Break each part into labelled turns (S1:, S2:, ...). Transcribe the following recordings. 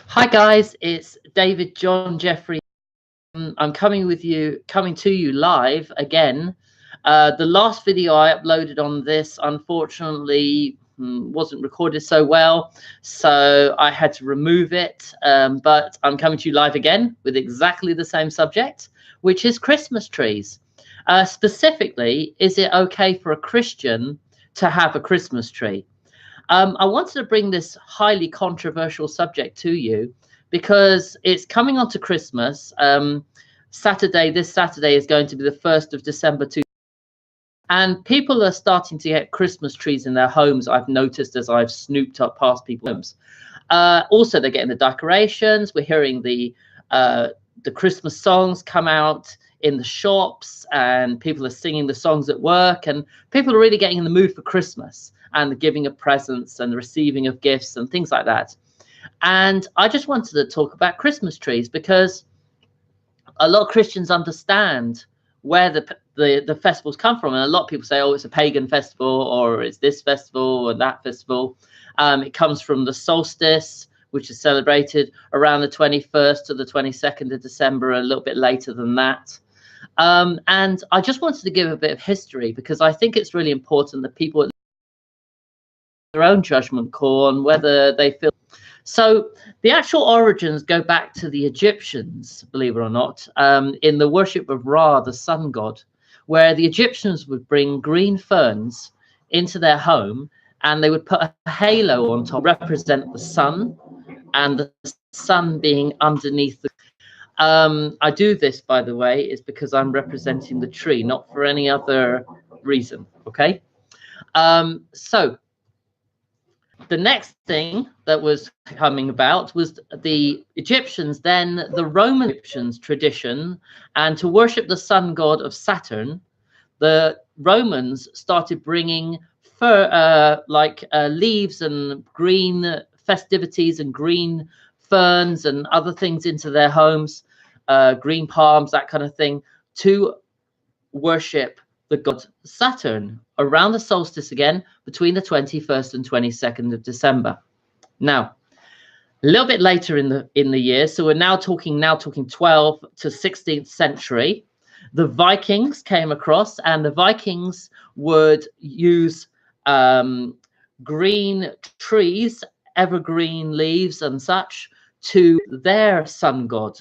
S1: Hi guys, it's David John Jeffery. I'm coming to you live again. The last video I uploaded on this, unfortunately, wasn't recorded so well, so I had to remove it. But I'm coming to you live again with exactly the same subject, which is Christmas trees. Specifically, is it okay for a Christian to have a Christmas tree? I wanted to bring this highly controversial subject to you because it's coming on to Christmas. This Saturday is going to be the 1st of December, and people are starting to get Christmas trees in their homes. I've noticed as I've snooped up past people's homes. Also, they're getting the decorations. We're hearing the Christmas songs come out in the shops, and people are singing the songs at work, and people are really getting in the mood for Christmas and the giving of presents and the receiving of gifts and things like that. And I just wanted to talk about Christmas trees because a lot of Christians understand where the festivals come from, and a lot of people say, oh, it's a pagan festival, or it's this festival or that festival. It comes from the solstice, which is celebrated around the 21st to the 22nd of December, a little bit later than that. And I just wanted to give a bit of history because I think it's really important that people their own judgment call on whether they feel. So the actual origins go back to the Egyptians, believe it or not, in the worship of Ra, the sun god, where the Egyptians would bring green ferns into their home, and they would put a halo on top, represent the sun, and the sun being underneath the. I do this, by the way, is because I'm representing the tree, not for any other reason. Okay. So the next thing that was coming about was the Egyptians, then the Roman Egyptians tradition, and to worship the sun god of Saturn, the Romans started bringing leaves and green festivities and green ferns and other things into their homes, green palms, that kind of thing, to worship the god Saturn around the solstice again between the 21st and 22nd of December. Now, a little bit later in the year, so we're now talking 12th to 16th century, the Vikings came across, and the Vikings would use green trees, evergreen leaves and such, to their sun god,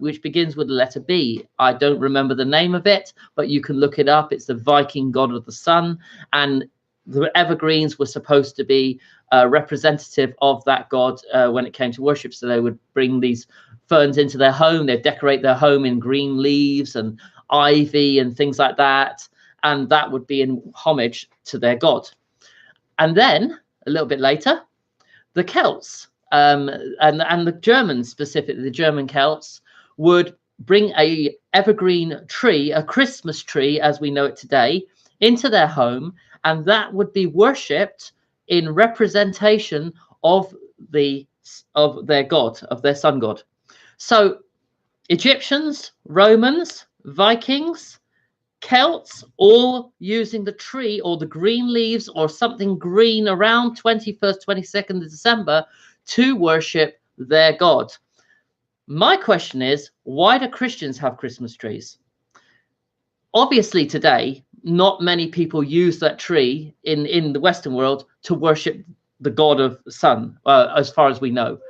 S1: which begins with the letter B. I don't remember the name of it, but you can look it up. It's the Viking god of the sun, and the evergreens were supposed to be representative of that god when it came to worship. So they would bring these ferns into their home. They'd decorate their home in green leaves and ivy and things like that, and that would be in homage to their god. And then a little bit later, the Celts, and the Germans, specifically the German Celts, would bring a evergreen tree, a Christmas tree as we know it today, into their home, and that would be worshipped in representation of their god, of their sun god. So Egyptians, Romans, Vikings, Celts, all using the tree or the green leaves or something green around 21st, 22nd of December to worship their god. My question is, why do Christians have Christmas trees? Obviously, today, not many people use that tree in the Western world to worship the god of the sun, as far as we know.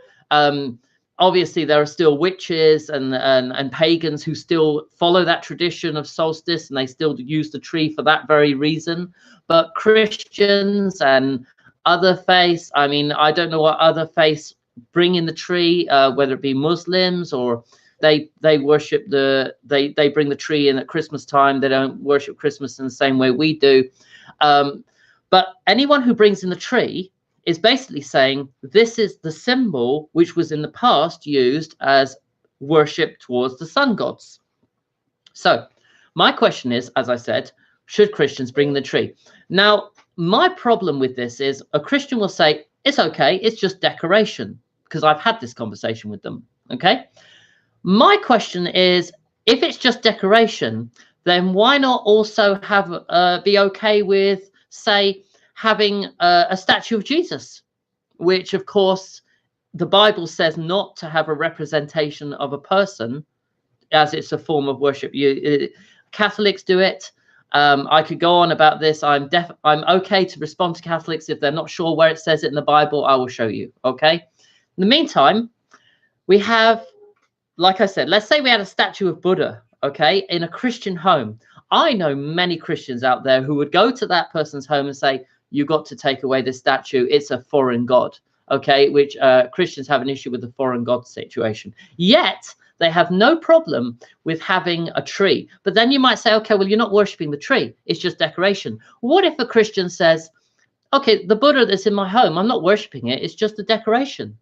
S1: Obviously, there are still witches and pagans who still follow that tradition of solstice, and they still use the tree for that very reason. But Christians and other faiths, I mean, I don't know what other faiths bring in the tree, whether it be Muslims or they worship they bring the tree in at Christmas time. They don't worship Christmas in the same way we do. But anyone who brings in the tree is basically saying this is the symbol which was in the past used as worship towards the sun gods. So my question is, as I said, should Christians bring the tree? Now, my problem with this is a Christian will say, it's okay, it's just decoration, because I've had this conversation with them, okay? My question is, if it's just decoration, then why not also be okay with, say, having a statue of Jesus, which of course the Bible says not to have a representation of a person as it's a form of worship. Catholics do it. I could go on about this. I'm okay to respond to Catholics if they're not sure where it says it in the Bible. I will show you. Okay. In the meantime, we have, like I said, let's say we had a statue of Buddha, okay, in a Christian home. I know many Christians out there who would go to that person's home and say, you got to take away this statue. It's a foreign god, okay, which Christians have an issue with the foreign god situation. Yet they have no problem with having a tree. But then you might say, okay, well, you're not worshiping the tree. It's just decoration. What if a Christian says, okay, the Buddha that's in my home, I'm not worshiping it. It's just a decoration.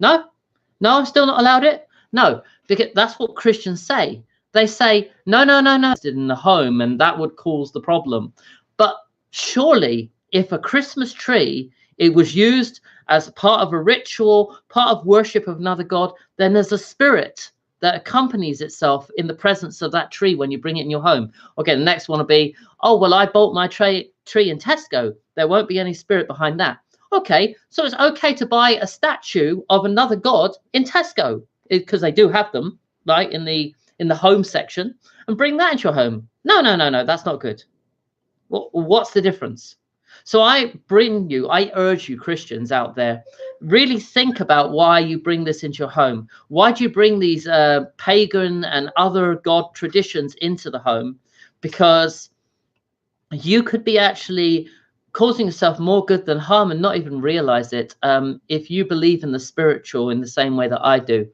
S1: No, I'm still not allowed it. No, because that's what Christians say. They say, no, in the home, and that would cause the problem. But surely, if a Christmas tree, it was used as part of a ritual, part of worship of another god, then there's a spirit that accompanies itself in the presence of that tree when you bring it in your home. Okay, the next one will be, oh, well, I bought my tree in Tesco. There won't be any spirit behind that. Okay, so it's okay to buy a statue of another god in Tesco, because they do have them, right, in the home section, and bring that into your home. No, that's not good. What's the difference? So I urge you Christians out there, really think about why you bring this into your home. Why do you bring these pagan and other god traditions into the home? Because you could be actually causing yourself more good than harm and not even realize it, if you believe in the spiritual in the same way that I do.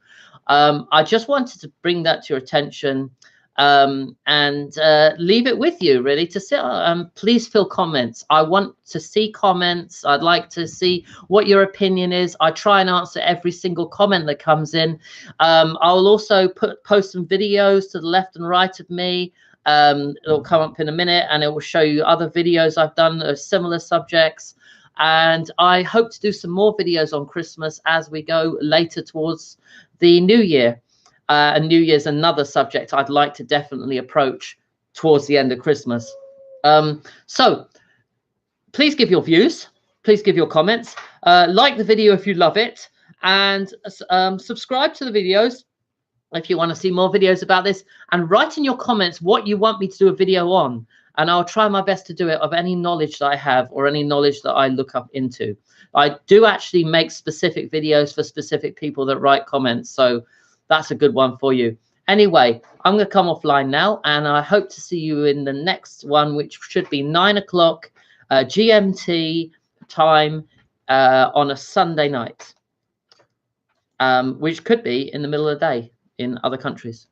S1: I just wanted to bring that to your attention, and leave it with you, really, to see. Please fill comments. I want to see comments. I'd like to see what your opinion is. I try and answer every single comment that comes in. I'll also post some videos to the left and right of me. It'll come up in a minute, and it will show you other videos I've done of similar subjects. And I hope to do some more videos on Christmas as we go later towards the new year. And New Year's another subject I'd like to definitely approach towards the end of Christmas. So please give your views. Please give your comments. Like the video if you love it, and subscribe to the videos if you want to see more videos about this, and write in your comments what you want me to do a video on, and I'll try my best to do it of any knowledge that I have or any knowledge that I look up into. I do actually make specific videos for specific people that write comments, so that's a good one for you. Anyway, I'm going to come offline now, and I hope to see you in the next one, which should be 9 o'clock GMT time on a Sunday night, which could be in the middle of the day in other countries.